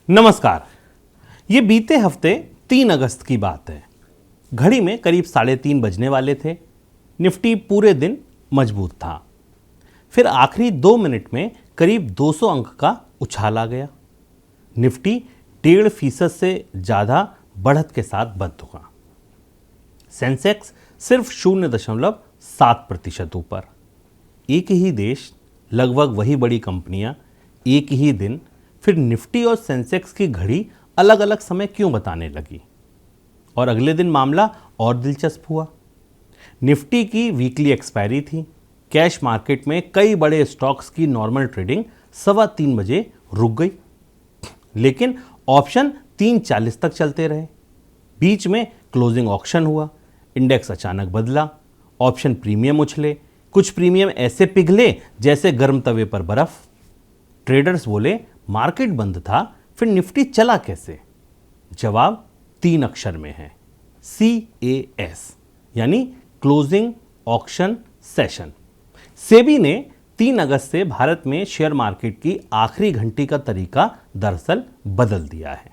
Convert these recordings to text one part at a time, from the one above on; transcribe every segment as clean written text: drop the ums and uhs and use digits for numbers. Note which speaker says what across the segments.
Speaker 1: नमस्कार। ये बीते हफ्ते 3 अगस्त की बात है। घड़ी में करीब 3:30 बजने वाले थे। निफ्टी पूरे दिन मजबूत था। फिर आखिरी 2 मिनट में करीब 200 अंक का उछाल आ गया। निफ्टी 1.5% से ज़्यादा बढ़त के साथ बंद हुआ। सेंसेक्स सिर्फ 0.7% ऊपर। एक ही देश, लगभग वही बड़ी कंपनियां, एक ही दिन, फिर निफ्टी और सेंसेक्स की घड़ी अलग अलग समय क्यों बताने लगी? और अगले दिन मामला और दिलचस्प हुआ। निफ्टी की वीकली एक्सपायरी थी। कैश मार्केट में कई बड़े स्टॉक्स की नॉर्मल ट्रेडिंग 3:15 बजे रुक गई, लेकिन ऑप्शन 3:40 तक चलते रहे। बीच में क्लोजिंग ऑक्शन हुआ। इंडेक्स अचानक बदला। ऑप्शन प्रीमियम उछले। कुछ प्रीमियम ऐसे पिघले जैसे गर्म तवे पर बर्फ। ट्रेडर्स बोले मार्केट बंद था, फिर निफ्टी चला कैसे? जवाब 3 अक्षर में है, CAS, यानी क्लोजिंग ऑक्शन सेशन। सेबी ने 3 अगस्त से भारत में शेयर मार्केट की आखिरी घंटी का तरीका दरअसल बदल दिया है।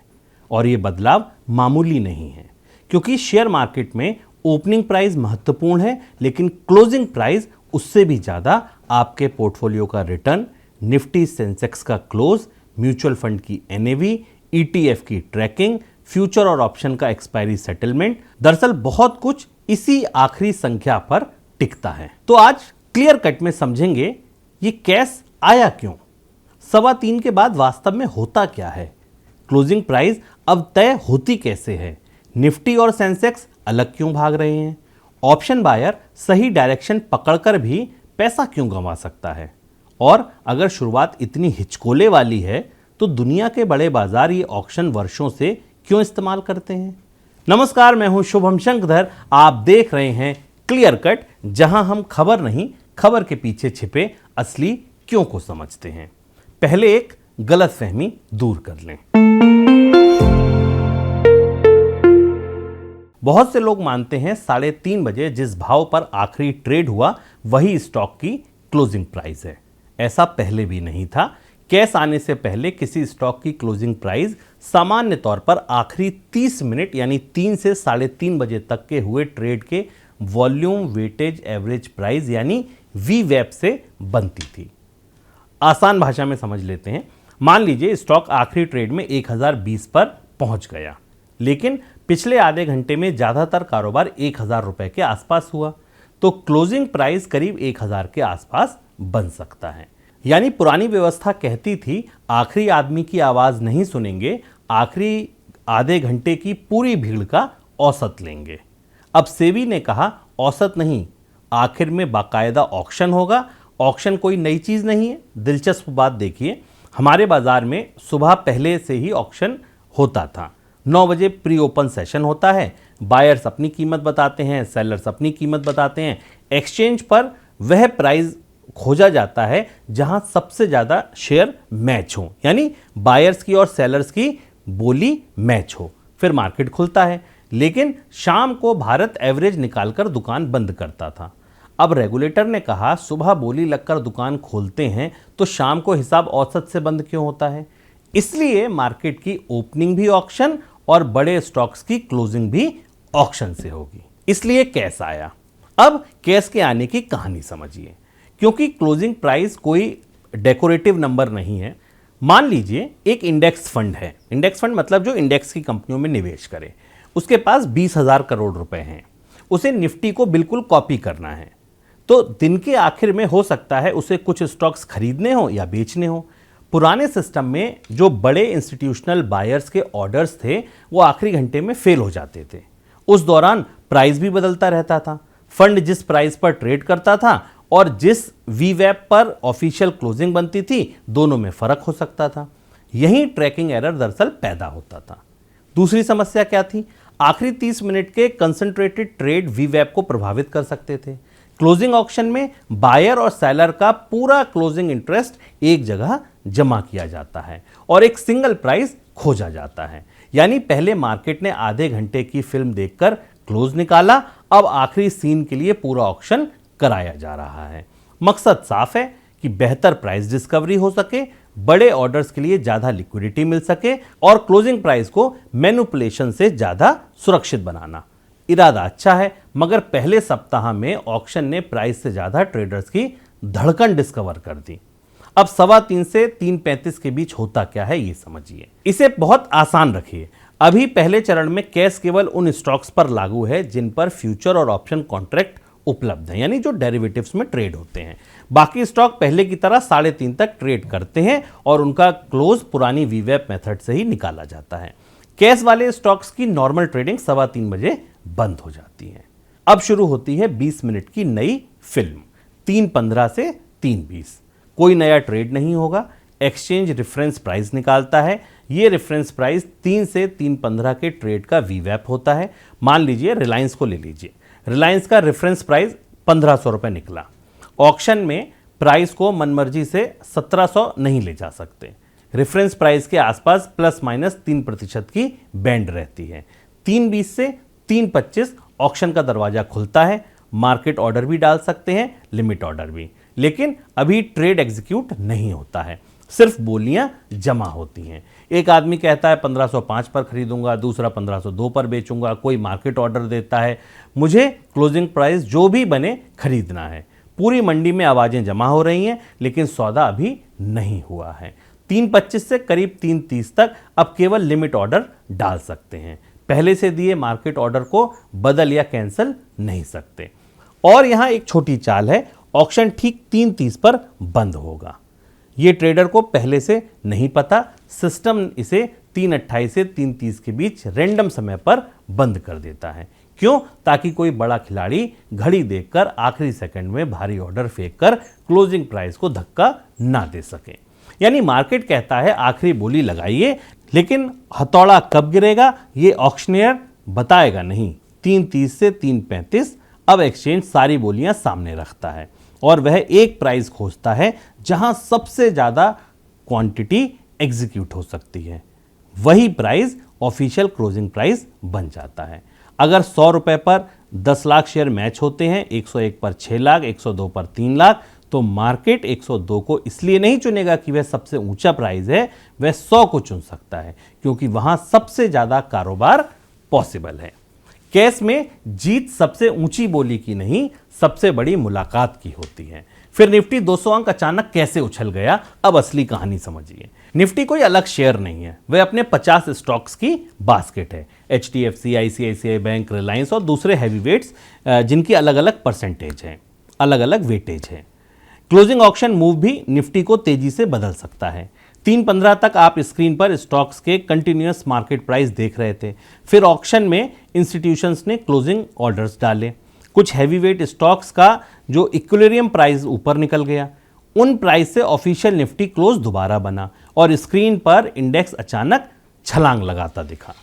Speaker 1: और यह बदलाव मामूली नहीं है, क्योंकि शेयर मार्केट में ओपनिंग प्राइस महत्वपूर्ण है, लेकिन क्लोजिंग प्राइस उससे भी ज्यादा आपके पोर्टफोलियो का रिटर्न, निफ्टी सेंसेक्स का क्लोज, म्यूचुअल फंड की NAV, ETF की ट्रैकिंग, फ्यूचर और ऑप्शन का एक्सपायरी सेटलमेंट, दरअसल बहुत कुछ इसी आखिरी संख्या पर टिकता है। तो आज क्लियर कट में समझेंगे ये कैश आया क्यों, 3:15 के बाद वास्तव में होता क्या है, क्लोजिंग प्राइस अब तय होती कैसे है, निफ्टी और सेंसेक्स अलग क्यों भाग रहे हैं, ऑप्शन बायर सही डायरेक्शन पकड़कर भी पैसा क्यों गंवा सकता है, और अगर शुरुआत इतनी हिचकोले वाली है तो दुनिया के बड़े बाजार ये ऑक्शन वर्षों से क्यों इस्तेमाल करते हैं। नमस्कार, मैं हूं शुभम शंकरधर। आप देख रहे हैं क्लियर कट, जहां हम खबर नहीं, खबर के पीछे छिपे असली क्यों को समझते हैं। पहले एक गलतफहमी दूर कर लें। बहुत से लोग मानते हैं 3:30 बजे जिस भाव पर आखिरी ट्रेड हुआ वही स्टॉक की क्लोजिंग प्राइस है। ऐसा पहले भी नहीं था। कैश आने से पहले किसी स्टॉक की क्लोजिंग प्राइस सामान्य तौर पर आखिरी 30 मिनट यानी 3 से 3:30 बजे तक के हुए ट्रेड के वॉल्यूम वेटेज एवरेज प्राइस यानी VWAP से बनती थी। आसान भाषा में समझ लेते हैं। मान लीजिए स्टॉक आखिरी ट्रेड में 1020 पर पहुंच गया, लेकिन पिछले आधे घंटे में ज्यादातर कारोबार 1000 रुपए के आसपास हुआ, तो क्लोजिंग प्राइस करीब 1000 के आसपास बन सकता है। यानी पुरानी व्यवस्था कहती थी आखिरी आदमी की आवाज नहीं सुनेंगे, आखिरी आधे घंटे की पूरी भीड़ का औसत लेंगे। अब सेबी ने कहा औसत नहीं, आखिर में बाकायदा ऑक्शन होगा। ऑक्शन कोई नई चीज नहीं है। दिलचस्प बात देखिए, हमारे बाजार में सुबह पहले से ही ऑक्शन होता था। 9 बजे प्री ओपन सेशन होता है। बायर्स अपनी कीमत बताते हैं, सेलर्स अपनी कीमत बताते हैं। एक्सचेंज पर वह प्राइस खोजा जाता है जहां सबसे ज्यादा शेयर मैच हो, यानी बायर्स की और सेलर्स की बोली मैच हो, फिर मार्केट खुलता है। लेकिन शाम को भारत एवरेज निकालकर दुकान बंद करता था। अब रेगुलेटर ने कहा सुबह बोली लगकर दुकान खोलते हैं तो शाम को हिसाब औसत से बंद क्यों होता है? इसलिए मार्केट की ओपनिंग भी ऑक्शन और बड़े स्टॉक्स की क्लोजिंग भी ऑक्शन से होगी। इसलिए कैश आया। अब कैश के आने की कहानी समझिए, क्योंकि क्लोजिंग प्राइस कोई डेकोरेटिव नंबर नहीं है। मान लीजिए एक इंडेक्स फंड है। इंडेक्स फंड मतलब जो इंडेक्स की कंपनियों में निवेश करे। उसके पास 20,000 करोड़ रुपए हैं। उसे निफ्टी को बिल्कुल कॉपी करना है, तो दिन के आखिर में हो सकता है उसे कुछ स्टॉक्स खरीदने हो या बेचने हो। पुराने सिस्टम में जो बड़े इंस्टीट्यूशनल बायर्स के ऑर्डर्स थे वो आखिरी घंटे में फेल हो जाते थे। उस दौरान प्राइस भी बदलता रहता था। फंड जिस प्राइस पर ट्रेड करता था और जिस VWAP पर ऑफिशियल क्लोजिंग बनती थी, दोनों में फर्क हो सकता था। यही ट्रैकिंग एरर दरअसल पैदा होता था। दूसरी समस्या क्या थी? आखिरी 30 मिनट के कंसंट्रेटेड ट्रेड VWAP को प्रभावित कर सकते थे। क्लोजिंग ऑक्शन में बायर और सेलर का पूरा क्लोजिंग इंटरेस्ट एक जगह जमा किया जाता है और एक सिंगल प्राइस खोजा जाता है। यानी पहले मार्केट ने आधे घंटे की फिल्म देखकर क्लोज निकाला, अब आखिरी सीन के लिए पूरा ऑक्शन कराया जा रहा है। मकसद साफ है कि बेहतर प्राइस डिस्कवरी हो सके, बड़े ऑर्डर्स के लिए ज्यादा लिक्विडिटी मिल सके और क्लोजिंग प्राइस को मैनिपुलेशन से ज्यादा सुरक्षित बनाना। इरादा अच्छा है, मगर पहले सप्ताह में ऑक्शन ने प्राइस से ज्यादा ट्रेडर्स की धड़कन डिस्कवर कर दी। अब 3:15 से 3:35 के बीच होता क्या है ये समझिए। इसे बहुत आसान रखिए। अभी पहले चरण में कैश केवल उन स्टॉक्स पर लागू है जिन पर फ्यूचर और ऑप्शन कॉन्ट्रैक्ट उपलब्ध है, यानी जो डेरिवेटिव्स में ट्रेड होते हैं। बाकी स्टॉक पहले की तरह 3:30 तक ट्रेड करते हैं और उनका क्लोज पुरानी वीवैप मेथड से ही निकाला जाता है। कैश वाले स्टॉक्स की नॉर्मल ट्रेडिंग 3:15 बजे बंद हो जाती है। अब शुरू होती है 20 मिनट की नई फिल्म, 3:15 से 3:20। कोई नया ट्रेड नहीं होगा। एक्सचेंज रेफरेंस प्राइस निकालता है। ये रेफरेंस प्राइस 3 से 3:15 के ट्रेड का वीवैप होता है। मान लीजिए रिलायंस को ले लीजिए। रिलायंस का रेफरेंस प्राइस 1500 रुपए निकला। ऑक्शन में प्राइस को मनमर्जी से 1700 नहीं ले जा सकते। रेफरेंस प्राइस के आसपास ±3% की बैंड रहती है। 3:20 से 3:25 ऑक्शन का दरवाजा खुलता है। मार्केट ऑर्डर भी डाल सकते हैं, लिमिट ऑर्डर भी, लेकिन अभी ट्रेड एग्जीक्यूट नहीं होता है, सिर्फ बोलियां जमा होती हैं। एक आदमी कहता है 1505 पर खरीदूंगा, दूसरा 1502 पर बेचूंगा, कोई मार्केट ऑर्डर देता है, मुझे क्लोजिंग प्राइस जो भी बने खरीदना है। पूरी मंडी में आवाजें जमा हो रही हैं, लेकिन सौदा अभी नहीं हुआ है। 3:25 से करीब 3:30 तक अब केवल लिमिट ऑर्डर डाल सकते हैं। पहले से दिए मार्केट ऑर्डर को बदल या कैंसिल नहीं सकते। और यहां एक छोटी चाल है, ऑक्शन ठीक 3:30 पर बंद होगा। ये ट्रेडर को पहले से नहीं पता, सिस्टम इसे 3:28 से 3:30 के बीच रैंडम समय पर बंद कर देता है। क्यों? ताकि कोई बड़ा खिलाड़ी घड़ी देखकर आखिरी सेकंड में भारी ऑर्डर फेंक कर क्लोजिंग प्राइस को धक्का ना दे सके। यानी मार्केट कहता है आखिरी बोली लगाइए, लेकिन हथौड़ा कब गिरेगा ये ऑक्शनियर बताएगा नहीं। 3:30 से 3:35 अब एक्सचेंज सारी बोलियां सामने रखता है और वह एक प्राइस खोजता है जहां सबसे ज्यादा क्वांटिटी एग्जीक्यूट हो सकती है। वही प्राइस ऑफिशियल क्लोजिंग प्राइस बन जाता है। अगर 100 रुपए पर 10 लाख शेयर मैच होते हैं, 101 पर 6 लाख, 102 पर 3 लाख, तो मार्केट 102 को इसलिए नहीं चुनेगा कि वह सबसे ऊंचा प्राइस है, वह 100 को चुन सकता है क्योंकि वहां सबसे ज्यादा कारोबार पॉसिबल है। कैश में जीत सबसे ऊंची बोली की नहीं, सबसे बड़ी मुलाकात की होती है। फिर निफ्टी 200 अंक अचानक कैसे उछल गया, अब असली कहानी समझिए। निफ्टी कोई अलग शेयर नहीं है, वह अपने 50 स्टॉक्स की बास्केट है। HDFC, ICICI बैंक, रिलायंस और दूसरे हैवीवेट्स जिनकी अलग अलग परसेंटेज है, अलग अलग वेटेज है। क्लोजिंग ऑक्शन मूव भी निफ्टी को तेजी से बदल सकता है। 3:15 तक आप स्क्रीन पर स्टॉक्स के कंटिन्यूअस मार्केट प्राइस देख रहे थे। फिर ऑक्शन में इंस्टीट्यूशंस ने क्लोजिंग ऑर्डर्स डाले। कुछ हैवीवेट स्टॉक्स का जो इक्विलिब्रियम प्राइस ऊपर निकल गया, उन प्राइस से ऑफिशियल निफ्टी क्लोज दोबारा बना और स्क्रीन पर इंडेक्स अचानक छलांग लगाता दिखा।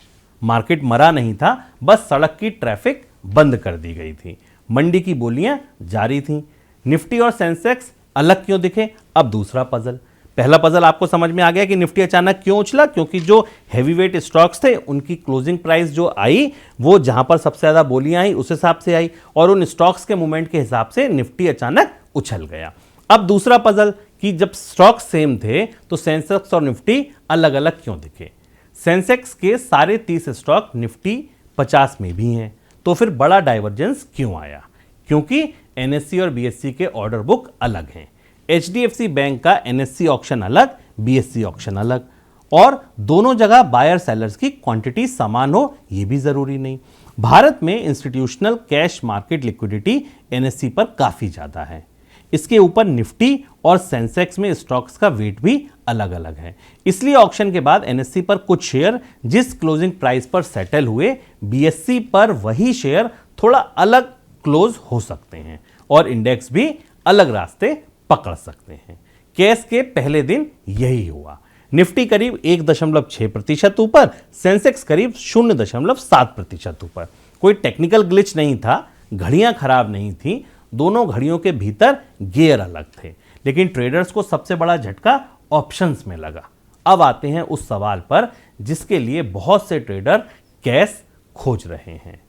Speaker 1: मार्केट मरा नहीं था, बस सड़क की ट्रैफिक बंद कर दी गई थी। मंडी की बोलियां जारी थीं। निफ्टी और सेंसेक्स अलग क्यों दिखे? अब दूसरा पजल। पहला पजल आपको समझ में आ गया कि निफ्टी अचानक क्यों उछला, क्योंकि जो हैवीवेट स्टॉक्स थे उनकी क्लोजिंग प्राइस जो आई वो जहां पर सबसे ज्यादा बोलियां आई उस हिसाब से आई और उन स्टॉक्स के मूवमेंट के हिसाब से निफ्टी अचानक उछल गया। अब दूसरा पजल कि जब स्टॉक्स सेम थे तो सेंसेक्स और निफ्टी अलग अलग क्यों दिखे। सेंसेक्स के सारे 30 स्टॉक निफ्टी 50 में भी हैं, तो फिर बड़ा डाइवर्जेंस क्यों आया? क्योंकि NSE और BSE के ऑर्डर बुक अलग हैं। HDFC बैंक का NSE ऑक्शन अलग, BSE ऑक्शन अलग, और दोनों जगह बायर सेलर्स की क्वांटिटी समान हो ये भी जरूरी नहीं। भारत में institutional cash market liquidity NSE पर काफी ज्यादा है। इसके ऊपर निफ्टी और सेंसेक्स में स्टॉक्स का वेट भी अलग अलग है। इसलिए ऑक्शन के बाद NSE पर कुछ शेयर जिस क्लोजिंग प्राइस पर सेटल हुए, BSE पर वही शेयर थोड़ा अलग क्लोज हो सकते हैं और इंडेक्स भी अलग रास्ते पकड़ सकते हैं। कैश के पहले दिन यही हुआ। निफ्टी करीब 1.6% ऊपर, सेंसेक्स करीब 0.7% ऊपर। कोई टेक्निकल ग्लिच नहीं था, घड़ियां खराब नहीं थी, दोनों घड़ियों के भीतर गियर अलग थे, लेकिन ट्रेडर्स को सबसे बड़ा झटका ऑप्शंस में लगा। अब आते हैं उस सवाल पर जिसके लिए बहुत से ट्रेडर कैश खोज रहे हैं।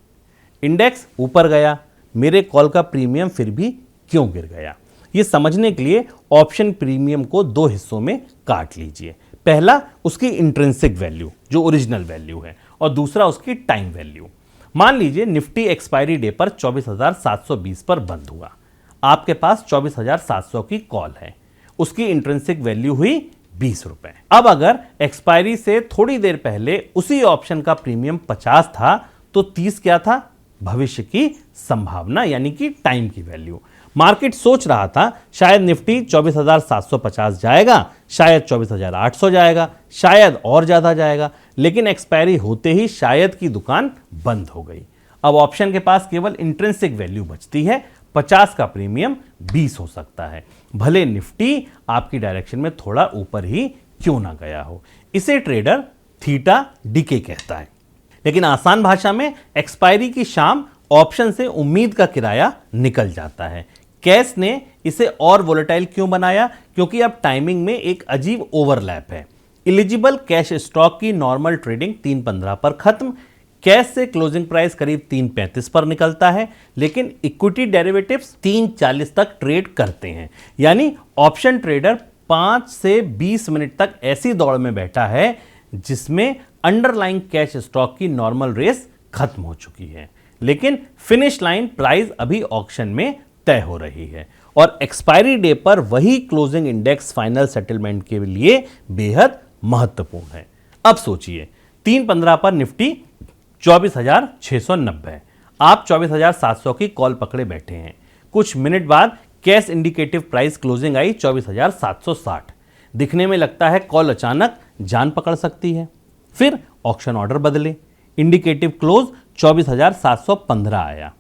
Speaker 1: इंडेक्स ऊपर गया, मेरे कॉल का प्रीमियम फिर भी क्यों गिर गया? ये समझने के लिए ऑप्शन प्रीमियम को दो हिस्सों में काट लीजिए। पहला उसकी इंट्रिंसिक वैल्यू जो ओरिजिनल वैल्यू है, और दूसरा उसकी टाइम वैल्यू। मान लीजिए निफ्टी एक्सपायरी डे पर 24,720 पर बंद हुआ, आपके पास 24,700 की कॉल है, उसकी इंट्रिंसिक वैल्यू हुई 20 रुपए। अब अगर एक्सपायरी से थोड़ी देर पहले उसी ऑप्शन का प्रीमियम 50 था तो 30 क्या था? भविष्य की संभावना, यानी कि टाइम की वैल्यू। मार्केट सोच रहा था शायद निफ्टी 24,750 जाएगा, शायद 24,800 जाएगा, शायद और ज्यादा जाएगा, लेकिन एक्सपायरी होते ही शायद की दुकान बंद हो गई। अब ऑप्शन के पास केवल इंट्रिंसिक वैल्यू बचती है, 50 का प्रीमियम 20 हो सकता है, भले निफ्टी आपकी डायरेक्शन में थोड़ा ऊपर ही क्यों ना गया हो। इसे ट्रेडर थीटा डीके कहता है। लेकिन आसान भाषा में एक्सपायरी की शाम ऑप्शन से उम्मीद का किराया निकल जाता है। कैश ने इसे और वोलेटाइल क्यों बनाया? क्योंकि अब टाइमिंग में एक अजीब ओवरलैप है। एलिजिबल कैश स्टॉक की नॉर्मल ट्रेडिंग 3:15 पर खत्म, कैश से क्लोजिंग प्राइस करीब 3:35 पर निकलता है, लेकिन इक्विटी डेरिवेटिव्स 3:40 तक ट्रेड करते हैं। यानी ऑप्शन ट्रेडर 5 से 20 मिनट तक ऐसी दौड़ में बैठा है जिसमें अंडरलाइंग कैश स्टॉक की नॉर्मल रेस खत्म हो चुकी है, लेकिन फिनिश लाइन प्राइस अभी ऑक्शन में तय हो रही है, और एक्सपायरी डे पर वही क्लोजिंग इंडेक्स फाइनल सेटलमेंट के लिए बेहद महत्वपूर्ण है। अब सोचिए 3:15 पर निफ्टी 24,690 है, आप 24,700 की कॉल पकड़े बैठे हैं। कुछ मिनट बाद कैश इंडिकेटिव प्राइस क्लोजिंग आई 24,760। दिखने में लगता है कॉल अचानक जान पकड़ सकती है। फिर ऑक्शन ऑर्डर बदले, इंडिकेटिव क्लोज 24,715 आया,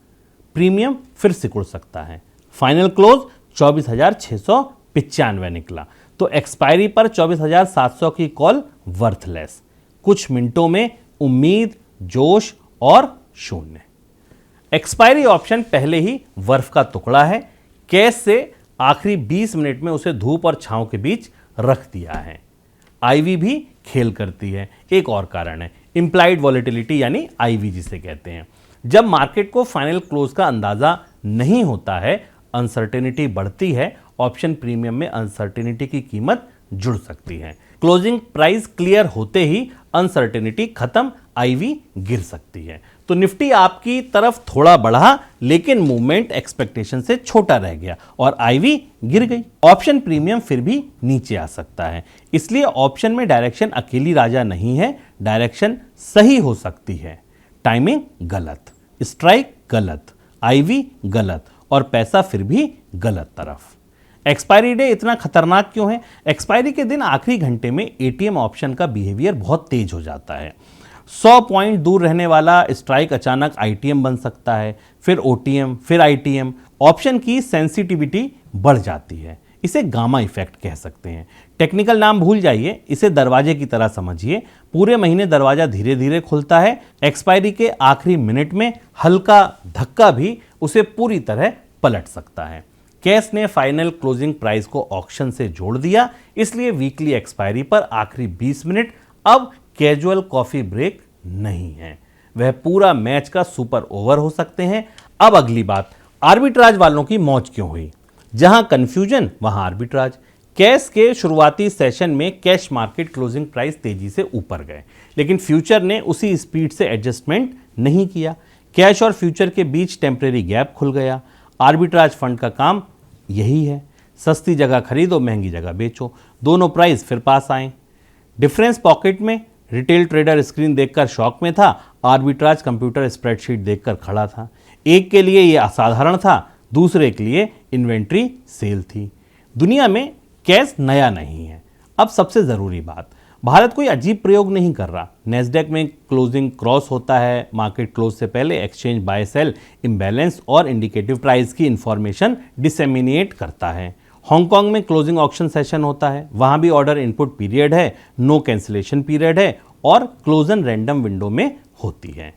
Speaker 1: प्रीमियम फिर सिकुड़ सकता है, फाइनल क्लोज 24,695 निकला। तो एक्सपायरी पर 24,700 की कॉल वर्थलेस। कुछ मिनटों में उम्मीद, जोश और शून्य। एक्सपायरी ऑप्शन पहले ही बर्फ का टुकड़ा है, कैश से आखिरी 20 मिनट में उसे धूप और छांव के बीच रख दिया है। आईवी भी खेल करती है। एक और कारण है इंप्लाइड वॉलेटिलिटी, यानी आईवी जिसे कहते हैं। जब मार्केट को फाइनल क्लोज का अंदाजा नहीं होता है, अनसर्टेनिटी बढ़ती है, ऑप्शन प्रीमियम में अनसर्टेनिटी की कीमत जुड़ सकती है। क्लोजिंग प्राइस क्लियर होते ही अनसर्टेनिटी खत्म, आईवी गिर सकती है। तो निफ्टी आपकी तरफ थोड़ा बढ़ा, लेकिन मूवमेंट एक्सपेक्टेशन से छोटा रह गया और आईवी गिर गई। ऑप्शन प्रीमियम फिर भी नीचे आ सकता है, इसलिए ऑप्शन में डायरेक्शन अकेली राजा नहीं है, डायरेक्शन सही हो सकती है। टाइमिंग गलत, स्ट्राइक गलत, आईवी गलत, और पैसा फिर भी गलत तरफ। एक्सपायरी डे इतना खतरनाक क्यों है? एक्सपायरी के दिन आखिरी घंटे में एटीएम ऑप्शन का बिहेवियर बहुत तेज हो जाता है। 100 पॉइंट दूर रहने वाला स्ट्राइक अचानक आईटीएम बन सकता है, फिर ओटीएम, फिर आईटीएम। ऑप्शन की सेंसिटिविटी बढ़ जाती है, इसे गामा इफेक्ट कह सकते हैं। टेक्निकल नाम भूल जाइए, इसे दरवाजे की तरह समझिए। पूरे महीने दरवाजा धीरे धीरे खुलता है, एक्सपायरी के आखिरी मिनट में हल्का धक्का भी उसे पूरी तरह पलट सकता है। कैश ने फाइनल क्लोजिंग प्राइस को ऑक्शन से जोड़ दिया, इसलिए वीकली एक्सपायरी पर आखिरी 20 मिनट अब कैजुअल कॉफी ब्रेक नहीं है, वह पूरा मैच का सुपर ओवर हो सकते हैं। अब अगली बात, आर्बिट्राज वालों की मौज क्यों हुई? जहां कंफ्यूजन वहां आर्बिट्राज। कैश के शुरुआती सेशन में कैश मार्केट क्लोजिंग प्राइस तेजी से ऊपर गए, लेकिन फ्यूचर ने उसी स्पीड से एडजस्टमेंट नहीं किया। कैश और फ्यूचर के बीच टेम्परेरी गैप खुल गया। आर्बिट्राज फंड का काम यही है, सस्ती जगह खरीदो, महंगी जगह बेचो, दोनों प्राइस फिर पास आए। डिफरेंस पॉकेट में रिटेल ट्रेडर स्क्रीन देखकर शॉक में था, आर्बिट्राज कंप्यूटर स्प्रेडशीट देखकर खड़ा था। एक के लिए यह असाधारण था, दूसरे के लिए इन्वेंट्री सेल थी। दुनिया में कैश नया नहीं है। अब सबसे ज़रूरी बात, भारत कोई अजीब प्रयोग नहीं कर रहा। नेस्डेक में क्लोजिंग क्रॉस होता है, मार्केट क्लोज से पहले एक्सचेंज बाय सेल इम्बैलेंस और इंडिकेटिव प्राइस की इंफॉर्मेशन डिसेमिनेट करता है। हांगकांग में क्लोजिंग ऑक्शन सेशन होता है, वहां भी ऑर्डर इनपुट पीरियड है, नो कैंसिलेशन पीरियड है और क्लोजन रैंडम विंडो में होती है।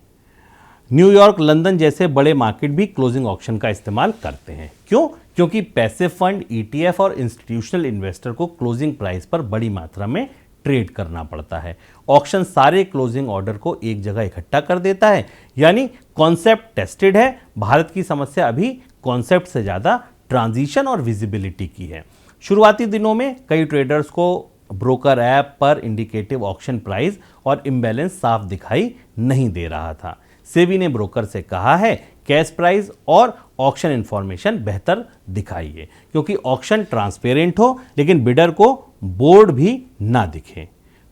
Speaker 1: न्यूयॉर्क, लंदन जैसे बड़े मार्केट भी क्लोजिंग ऑक्शन का इस्तेमाल करते हैं। क्यों? क्योंकि पैसिव फंड, ईटीएफ और इंस्टीट्यूशनल इन्वेस्टर को क्लोजिंग प्राइस पर बड़ी मात्रा में ट्रेड करना पड़ता है। ऑक्शन सारे क्लोजिंग ऑर्डर को एक जगह इकट्ठा कर देता है, यानी कॉन्सेप्ट टेस्टेड है। भारत की समस्या अभी कॉन्सेप्ट से ज़्यादा ट्रांजिशन और विजिबिलिटी की है। शुरुआती दिनों में कई ट्रेडर्स को ब्रोकर ऐप पर इंडिकेटिव ऑक्शन प्राइस और इम्बैलेंस साफ दिखाई नहीं दे रहा था। सेबी ने ब्रोकर से कहा है कैश प्राइस और ऑक्शन इंफॉर्मेशन बेहतर दिखाइए, क्योंकि ऑक्शन ट्रांसपेरेंट हो लेकिन बिडर को बोर्ड भी ना दिखे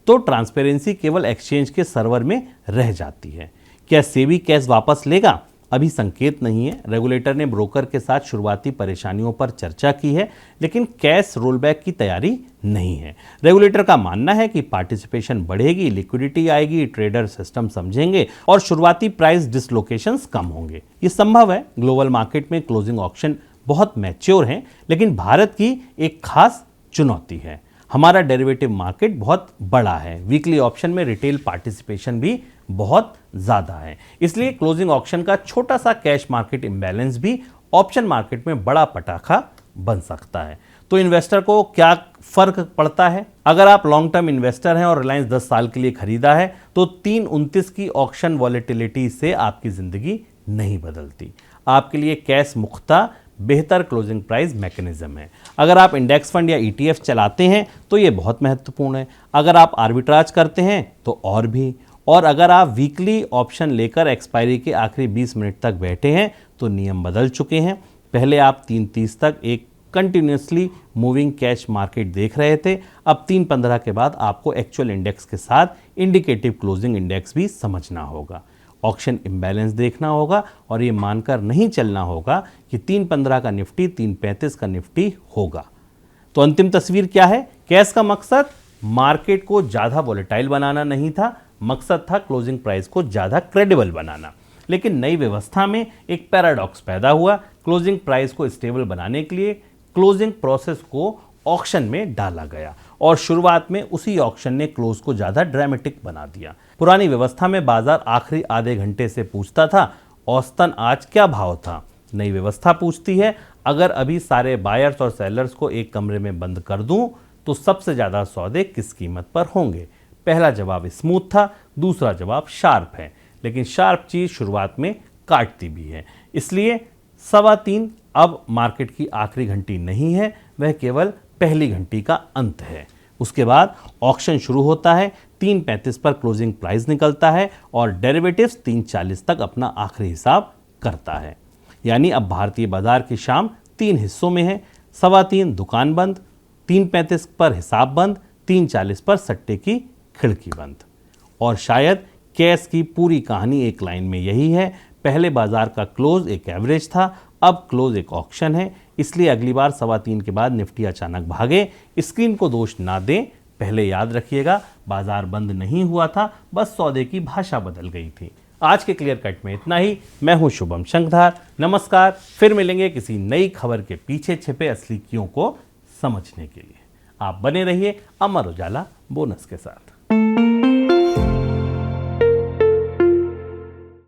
Speaker 1: तो ट्रांसपेरेंसी केवल एक्सचेंज के सर्वर में रह जाती है। क्या सेबी कैश वापस लेगा? अभी संकेत नहीं है। रेगुलेटर ने ब्रोकर के साथ शुरुआती परेशानियों पर चर्चा की है, लेकिन कैश रोलबैक की तैयारी नहीं है। रेगुलेटर का मानना है कि पार्टिसिपेशन बढ़ेगी, लिक्विडिटी आएगी, ट्रेडर सिस्टम समझेंगे और शुरुआती प्राइस डिसलोकेशंस कम होंगे। ये संभव है। ग्लोबल मार्केट में क्लोजिंग ऑक्शन बहुत मैच्योर हैं, लेकिन भारत की एक खास चुनौती है। हमारा डेरिवेटिव मार्केट बहुत बड़ा है। वीकली ऑप्शन में रिटेल पार्टिसिपेशन भी बहुत ज़्यादा है, इसलिए क्लोजिंग ऑक्शन का छोटा सा कैश मार्केट इम्बैलेंस भी ऑप्शन मार्केट में बड़ा पटाखा बन सकता है। तो इन्वेस्टर को क्या फर्क पड़ता है? अगर आप लॉन्ग टर्म इन्वेस्टर हैं और रिलायंस 10 साल के लिए खरीदा है तो 3.29 की ऑक्शन वॉलेटिलिटी से आपकी जिंदगी नहीं बदलती। आपके लिए कैश मुख्ता बेहतर क्लोजिंग प्राइस मैकेनिज्म है। अगर आप इंडेक्स फंड या ETF चलाते हैं तो ये बहुत महत्वपूर्ण है। अगर आप आर्बिट्राज करते हैं तो और भी। और अगर आप वीकली ऑप्शन लेकर एक्सपायरी के आखिरी 20 मिनट तक बैठे हैं तो नियम बदल चुके हैं। पहले आप 3.30 तक एक कंटिन्यूसली मूविंग कैश मार्केट देख रहे थे, अब 3.15 के बाद आपको एक्चुअल इंडेक्स के साथ इंडिकेटिव क्लोजिंग इंडेक्स भी समझना होगा। ऑक्शन इम्बैलेंस देखना होगा और ये मानकर नहीं चलना होगा कि 3.15 का निफ्टी 3.35 का निफ्टी होगा। तो अंतिम तस्वीर क्या है? कैश का मकसद मार्केट को ज़्यादा वोलेटाइल बनाना नहीं था, मकसद था क्लोजिंग प्राइस को ज़्यादा क्रेडिबल बनाना। लेकिन नई व्यवस्था में एक पैराडॉक्स पैदा हुआ। क्लोजिंग प्राइस को स्टेबल बनाने के लिए क्लोजिंग प्रोसेस को ऑक्शन में डाला गया और शुरुआत में उसी ऑक्शन ने क्लोज को ज़्यादा ड्रामेटिक बना दिया। पुरानी व्यवस्था में बाजार आखिरी आधे घंटे से पूछता था औसतन आज क्या भाव था। नई व्यवस्था पूछती है अगर अभी सारे बायर्स और सेलर्स को एक कमरे में बंद कर दूं तो सबसे ज़्यादा सौदे किस कीमत पर होंगे। पहला जवाब स्मूथ था, दूसरा जवाब शार्प है, लेकिन शार्प चीज़ शुरुआत में काटती भी है। इसलिए 3:15 अब मार्केट की आखिरी घंटी नहीं है, वह केवल पहली घंटी का अंत है। उसके बाद ऑक्शन शुरू होता है, 3.35 पर क्लोजिंग प्राइस निकलता है और डेरिवेटिव्स 3.40 तक अपना आखिरी हिसाब करता है। यानी अब भारतीय बाजार की शाम 3 हिस्सों में है। 3:15 दुकान बंद, 3.35 पर हिसाब बंद, 3.40 पर सट्टे की खिड़की बंद। और शायद कैश की पूरी कहानी एक लाइन में यही है, पहले बाजार का क्लोज एक एवरेज था, अब क्लोज एक ऑक्शन है। इसलिए अगली बार 3:15 के बाद निफ्टी अचानक भागे, स्क्रीन को दोष ना दें। पहले याद रखिएगा बाजार बंद नहीं हुआ था, बस सौदे की भाषा बदल गई थी। आज के क्लियर कट में इतना ही। मैं हूं शुभम शंखधार। नमस्कार। फिर मिलेंगे किसी नई खबर के पीछे छिपे असली क्यों को समझने के लिए। आप बने रहिए अमर उजाला बोनस के साथ।